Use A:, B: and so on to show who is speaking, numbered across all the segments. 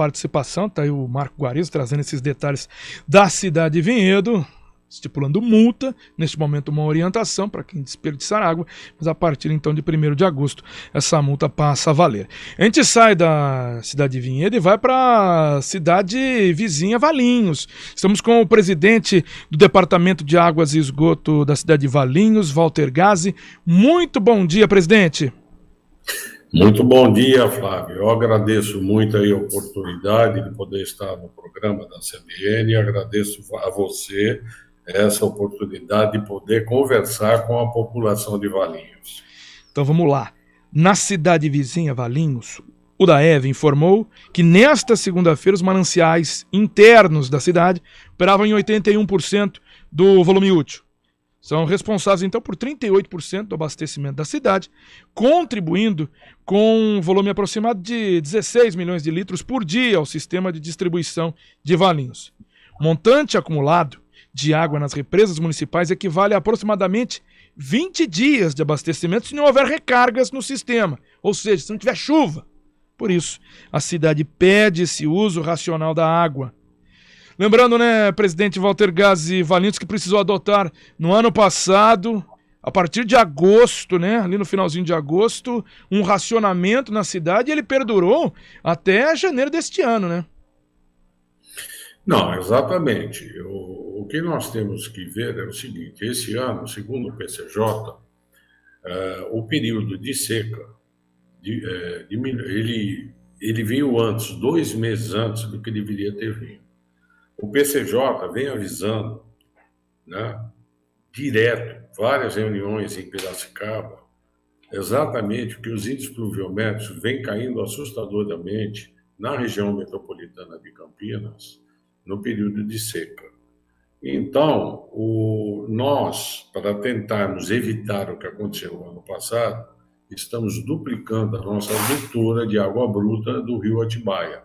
A: participação. Está aí o Marco Guarizo trazendo esses detalhes da cidade de Vinhedo, estipulando multa, neste momento uma orientação para quem desperdiçar água, mas a partir então de 1º de agosto essa multa passa a valer. A gente sai da cidade de Vinhedo e vai para a cidade vizinha, Valinhos. Estamos com o presidente do Departamento de Águas e Esgoto da cidade de Valinhos, Walter Gazzi. Muito bom dia, presidente.
B: Muito bom dia, Flávio. Eu agradeço muito aí a oportunidade de poder estar no programa da CBN e agradeço a você essa oportunidade de poder conversar com a população de Valinhos.
A: Então vamos lá. Na cidade vizinha, Valinhos, o DAEV informou que nesta segunda-feira os mananciais internos da cidade operavam em 81% do volume útil. São responsáveis, então, por 38% do abastecimento da cidade, contribuindo com um volume aproximado de 16 milhões de litros por dia ao sistema de distribuição de Valinhos. O montante acumulado de água nas represas municipais equivale a aproximadamente 20 dias de abastecimento se não houver recargas no sistema, ou seja, se não tiver chuva. Por isso, a cidade pede esse uso racional da água. Lembrando, né, presidente Walter Gazzi, Valinhos que precisou adotar no ano passado, a partir de agosto, né, ali no finalzinho de agosto, um racionamento na cidade e ele perdurou até janeiro deste ano, né?
B: Não, exatamente. O que nós temos que ver é o seguinte: esse ano, segundo o PCJ, o período de seca, ele veio antes, 2 meses antes do que deveria ter vindo. O PCJ vem avisando, né, direto, várias reuniões em Piracicaba, exatamente que os índices pluviométricos vêm caindo assustadoramente na região metropolitana de Campinas, no período de seca. Então, nós, para tentarmos evitar o que aconteceu no ano passado, estamos duplicando a nossa leitura de água bruta do rio Atibaia.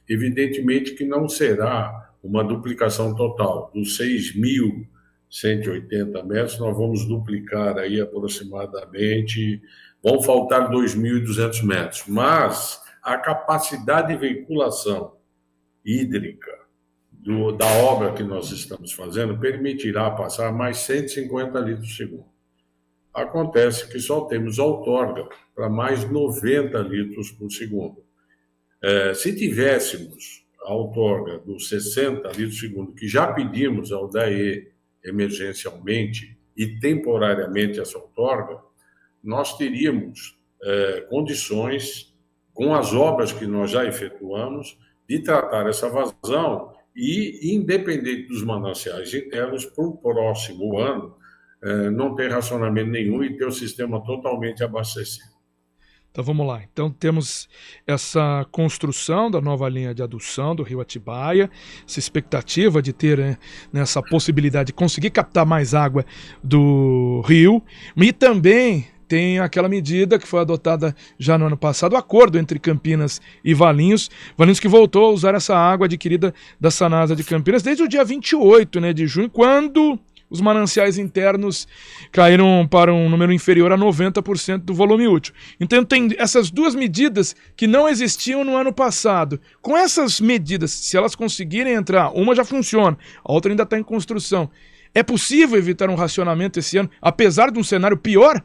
B: Evidentemente que não será uma duplicação total. Dos 6.180 metros, nós vamos duplicar aí aproximadamente, vão faltar 2.200 metros, mas a capacidade de veiculação hídrica da obra que nós estamos fazendo permitirá passar mais 150 litros por segundo. Acontece que só temos outorga para mais 90 litros por segundo. Se tivéssemos a outorga dos 60 litros por segundo, que já pedimos ao DAE emergencialmente e temporariamente essa outorga, nós teríamos condições, com as obras que nós já efetuamos, de tratar essa vazão e, independente dos mananciais internos, para o próximo ano, não ter racionamento nenhum e ter o sistema totalmente abastecido.
A: Então vamos lá. Então temos essa construção da nova linha de adução do rio Atibaia, essa expectativa de ter nessa possibilidade de conseguir captar mais água do rio, e também tem aquela medida que foi adotada já no ano passado, o acordo entre Campinas e Valinhos, Valinhos que voltou a usar essa água adquirida da Sanasa de Campinas desde o dia 28, né, de junho, quando os mananciais internos caíram para um número inferior a 90% do volume útil. Então tem essas duas medidas que não existiam no ano passado. Com essas medidas, se elas conseguirem entrar, uma já funciona, a outra ainda está em construção. É possível evitar um racionamento esse ano, apesar de um cenário pior?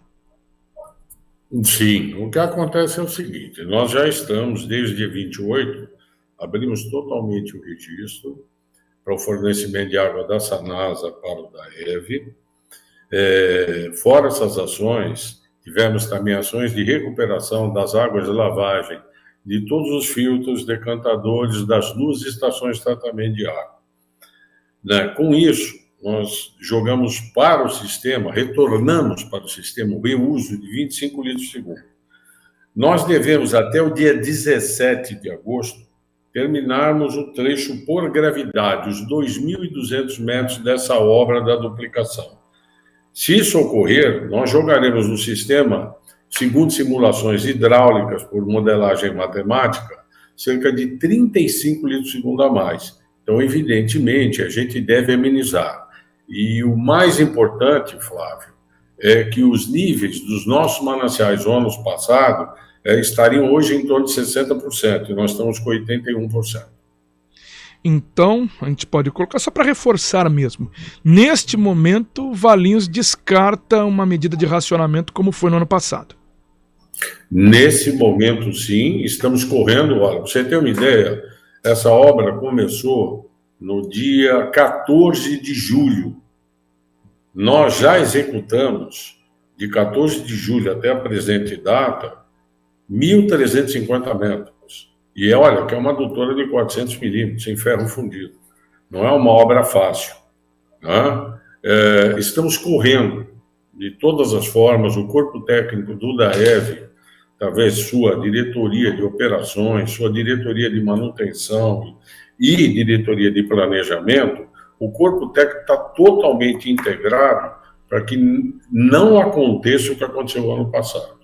B: Sim, o que acontece é o seguinte: nós já estamos, desde o dia 28, abrimos totalmente o registro para o fornecimento de água da Sanasa para o DAEV. Fora essas ações, tivemos também ações de recuperação das águas de lavagem de todos os filtros decantadores das 2 estações de tratamento de água. Com isso, nós jogamos para o sistema, retornamos para o sistema o reuso de 25 litros por segundo. Nós devemos, até o dia 17 de agosto, terminarmos o trecho por gravidade, os 2.200 metros dessa obra da duplicação. Se isso ocorrer, nós jogaremos no sistema, segundo simulações hidráulicas por modelagem matemática, cerca de 35 litros por segundo a mais. Então, evidentemente, a gente deve amenizar. E o mais importante, Flávio, é que os níveis dos nossos mananciais do ano passado estariam hoje em torno de 60%, e nós estamos com 81%.
A: Então, a gente pode colocar, só para reforçar mesmo, neste momento, Valinhos descarta uma medida de racionamento como foi no ano passado.
B: Nesse momento, sim, estamos correndo. Olha, para você ter uma ideia, essa obra começou no dia 14 de julho. Nós já executamos, de 14 de julho até a presente data, 1.350 metros. E olha, que é uma adutora de 400 milímetros, em ferro fundido. Não é uma obra fácil. Né? Estamos correndo, de todas as formas, o corpo técnico do DAEV, talvez sua diretoria de operações, sua diretoria de manutenção e diretoria de planejamento, o corpo técnico está totalmente integrado para que não aconteça o que aconteceu no ano passado.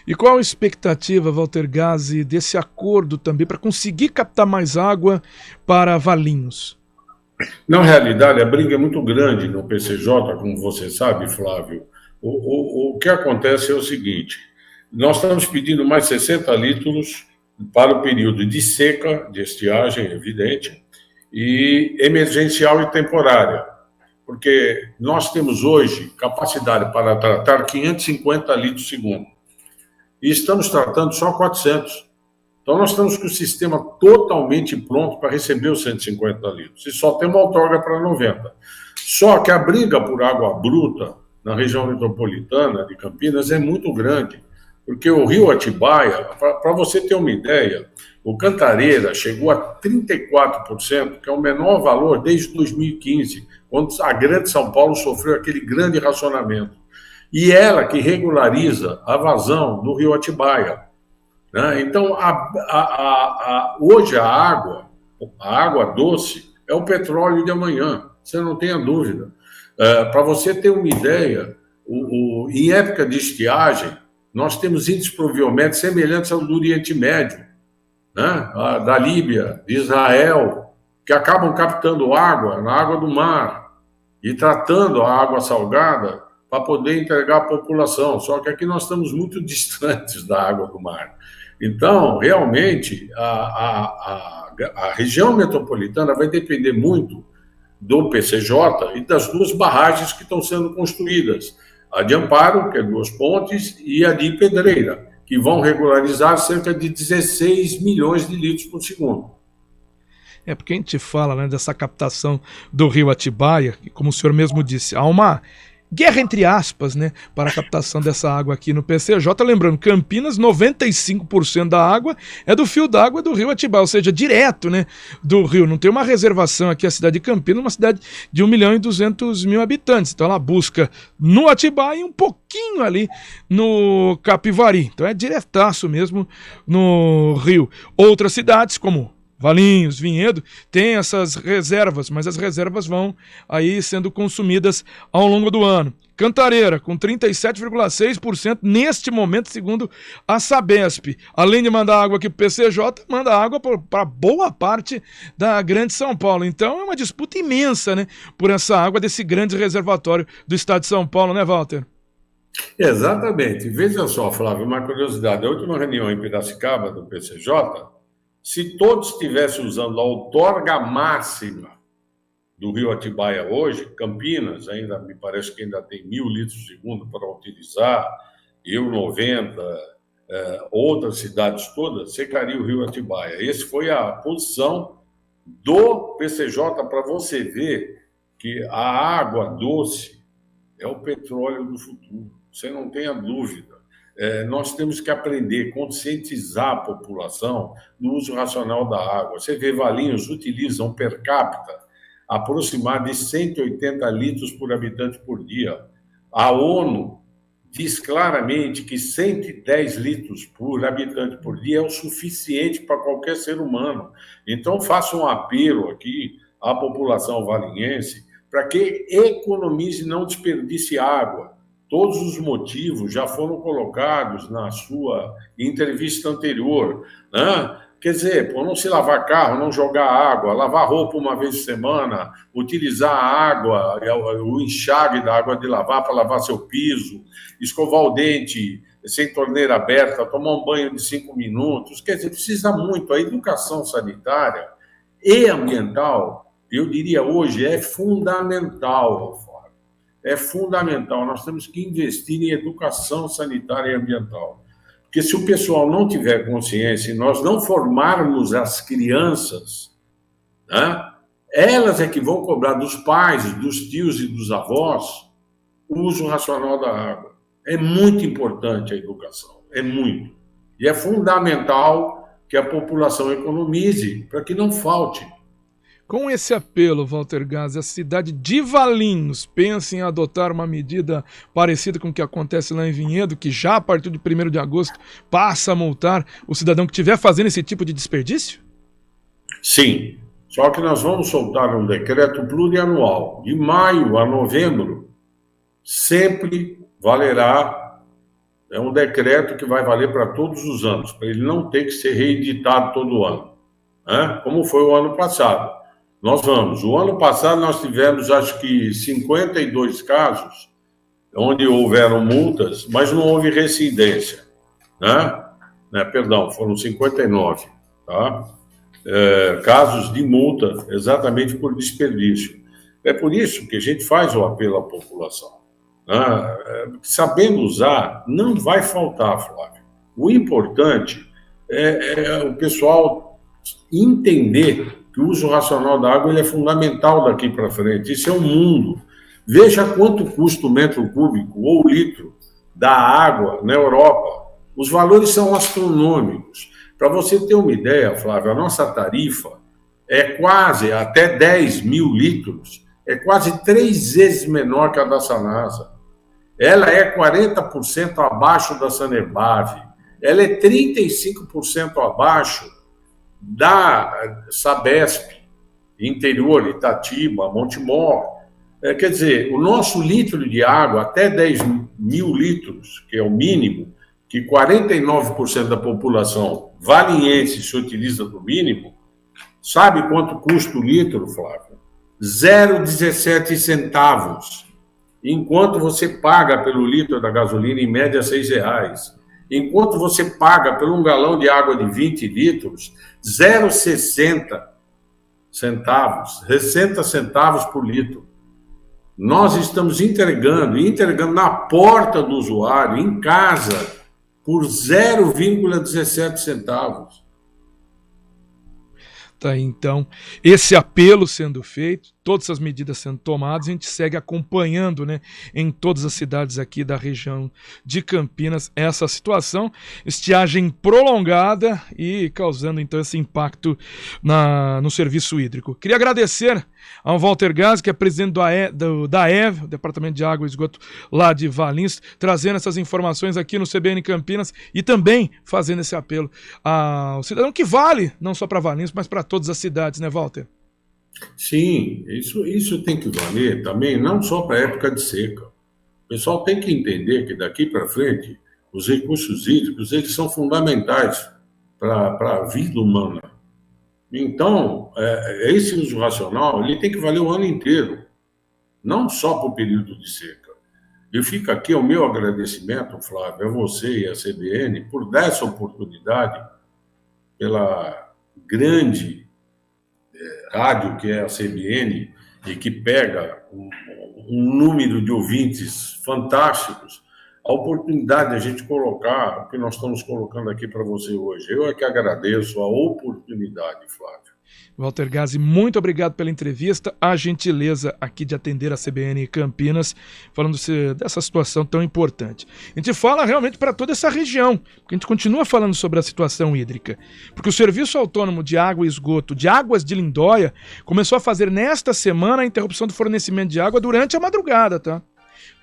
A: E qual a expectativa, Walter Gasi, desse acordo também para conseguir captar mais água para Valinhos?
B: Na realidade, a briga é muito grande no PCJ, como você sabe, Flávio. O que acontece é o seguinte: nós estamos pedindo mais 60 litros para o período de seca, de estiagem, evidente, e emergencial e temporária, porque nós temos hoje capacidade para tratar 550 litros por segundo, e estamos tratando só 400. Então, nós estamos com o sistema totalmente pronto para receber os 150 litros, e só temos outorga para 90. Só que a briga por água bruta na região metropolitana de Campinas é muito grande, porque o rio Atibaia, para você ter uma ideia, o Cantareira chegou a 34%, que é o menor valor desde 2015, quando a Grande São Paulo sofreu aquele grande racionamento. E ela que regulariza a vazão do rio Atibaia. Né? Então, hoje a água doce é o petróleo de amanhã, você não tenha dúvida. Para você ter uma ideia, em época de estiagem, nós temos índices pluviométricos semelhantes ao do Oriente Médio, né? Da Líbia, de Israel, que acabam captando água na água do mar e tratando a água salgada para poder entregar à população. Só que aqui nós estamos muito distantes da água do mar. Então, realmente, a região metropolitana vai depender muito do PCJ e das duas barragens que estão sendo construídas. A de Amparo, que é 2 pontes, e a de Pedreira, que vão regularizar cerca de 16 milhões de litros por segundo.
A: É porque a gente fala, né, dessa captação do rio Atibaia, que, como o senhor mesmo disse, há uma guerra entre aspas, né, para a captação dessa água aqui no PCJ. Lembrando, Campinas, 95% da água é do fio d'água do rio Atibaia, ou seja, direto, né, do rio. Não tem uma reservação aqui, a cidade de Campinas, uma cidade de 1.200.000 habitantes. Então ela busca no Atibaia e um pouquinho ali no Capivari. Então é diretaço mesmo no rio. Outras cidades, como Valinhos, Vinhedo, tem essas reservas, mas as reservas vão aí sendo consumidas ao longo do ano. Cantareira, com 37,6% neste momento, segundo a Sabesp. Além de mandar água aqui para o PCJ, manda água para boa parte da Grande São Paulo. Então é uma disputa imensa, né, por essa água desse grande reservatório do estado de São Paulo, né, Walter?
B: Exatamente. Veja só, Flávio, uma curiosidade. A última reunião em Piracicaba do PCJ, se todos estivessem usando a outorga máxima do rio Atibaia hoje, Campinas ainda me parece que ainda tem 1.000 litros por segundo para utilizar, eu 90, outras cidades todas, secaria o rio Atibaia. Essa foi a posição do PCJ, para você ver que a água doce é o petróleo do futuro, você não tenha dúvida. Nós temos que aprender, conscientizar a população no uso racional da água. Você vê, Valinhos utilizam per capita aproximadamente de 180 litros por habitante por dia. A ONU diz claramente que 110 litros por habitante por dia é o suficiente para qualquer ser humano. Então, faço um apelo aqui à população valinhense para que economize e não desperdice água. Todos os motivos já foram colocados na sua entrevista anterior, né? Quer dizer, por não se lavar carro, não jogar água, lavar roupa uma vez por semana, utilizar a água, o enxágue da água de lavar para lavar seu piso, escovar o dente sem torneira aberta, tomar um banho de 5 minutos. Quer dizer, precisa muito. A educação sanitária e ambiental, eu diria hoje, é fundamental, Flávio. É fundamental. Nós temos que investir em educação sanitária e ambiental. Porque se o pessoal não tiver consciência e nós não formarmos as crianças, né, elas é que vão cobrar dos pais, dos tios e dos avós o uso racional da água. É muito importante a educação, é muito. E é fundamental que a população economize para que não falte.
A: Com esse apelo, Walter Gás, a cidade de Valinhos pensa em adotar uma medida parecida com o que acontece lá em Vinhedo, que já a partir de 1º de agosto passa a multar o cidadão que estiver fazendo esse tipo de desperdício?
B: Sim, só que nós vamos soltar um decreto plurianual. De maio a novembro, sempre valerá, é um decreto que vai valer para todos os anos, para ele não ter que ser reeditado todo ano, né? Como foi o ano passado. O ano passado nós tivemos, acho que, 52 casos, onde houveram multas, mas não houve reincidência, né? Perdão, foram 59, tá? Casos de multa, exatamente por desperdício. É por isso que a gente faz o apelo à população. Sabendo usar, não vai faltar, Flávio. O importante é o pessoal entender que o uso racional da água ele é fundamental daqui para frente. Isso é um mundo. Veja quanto custa o metro cúbico ou litro da água na Europa. Os valores são astronômicos. Para você ter uma ideia, Flávio, a nossa tarifa é quase, até 10 mil litros, é quase 3 vezes menor que a da Sanasa. Ela é 40% abaixo da Sanebave. Ela é 35% abaixo da Sabesp, interior, Itatiba, Montemor. Quer dizer, o nosso litro de água, até 10 mil litros, que é o mínimo, que 49% da população valinhense se utiliza do mínimo, sabe quanto custa o litro, Flávio? 0,17 centavos. Enquanto você paga pelo litro da gasolina, em média, R$6. Enquanto você paga por um galão de água de 20 litros, 0,60 centavos, 60 centavos por litro. Nós estamos entregando na porta do usuário, em casa, por 0,17 centavos.
A: Tá, então, esse apelo sendo feito, todas as medidas sendo tomadas, a gente segue acompanhando, né, em todas as cidades aqui da região de Campinas essa situação, estiagem prolongada e causando então esse impacto no serviço hídrico. Queria agradecer ao Walter Gás, que é presidente do DAEV, Departamento de Água e Esgoto lá de Valinhos, trazendo essas informações aqui no CBN Campinas e também fazendo esse apelo ao cidadão que vale não só para Valinhos, mas para todas as cidades, né, Walter?
B: Sim, isso tem que valer também, não só para a época de seca. O pessoal tem que entender que daqui para frente, os recursos hídricos eles são fundamentais para a vida humana. Então, esse uso racional ele tem que valer o ano inteiro, não só para o período de seca. E fica aqui o meu agradecimento, Flávio, a você e a CBN, por dar essa oportunidade, pela grande rádio que é a CBN e que pega um número de ouvintes fantásticos, a oportunidade de a gente colocar o que nós estamos colocando aqui para você hoje. Eu é que agradeço a oportunidade, Flávio.
A: Walter Gás, muito obrigado pela entrevista, a gentileza aqui de atender a CBN Campinas, falando dessa situação tão importante. A gente fala realmente para toda essa região, porque a gente continua falando sobre a situação hídrica, porque o Serviço Autônomo de Água e Esgoto de Águas de Lindóia começou a fazer nesta semana a interrupção do fornecimento de água durante a madrugada, tá?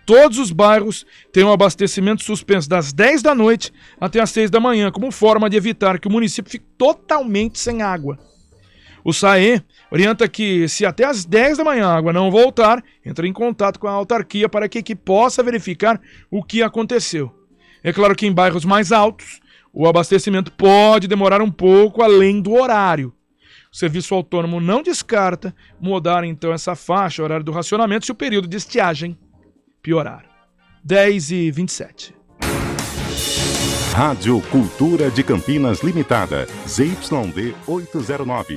A: Todos os bairros têm um abastecimento suspenso das 10 da noite até as 6 da manhã, como forma de evitar que o município fique totalmente sem água. O SAE orienta que, se até às 10 da manhã a água não voltar, entre em contato com a autarquia para que a equipe possa verificar o que aconteceu. É claro que em bairros mais altos, o abastecimento pode demorar um pouco além do horário. O Serviço Autônomo não descarta mudar então essa faixa, horário do racionamento, se o período de estiagem piorar. 10h27.
C: Rádio Cultura de Campinas Limitada, ZYD 809.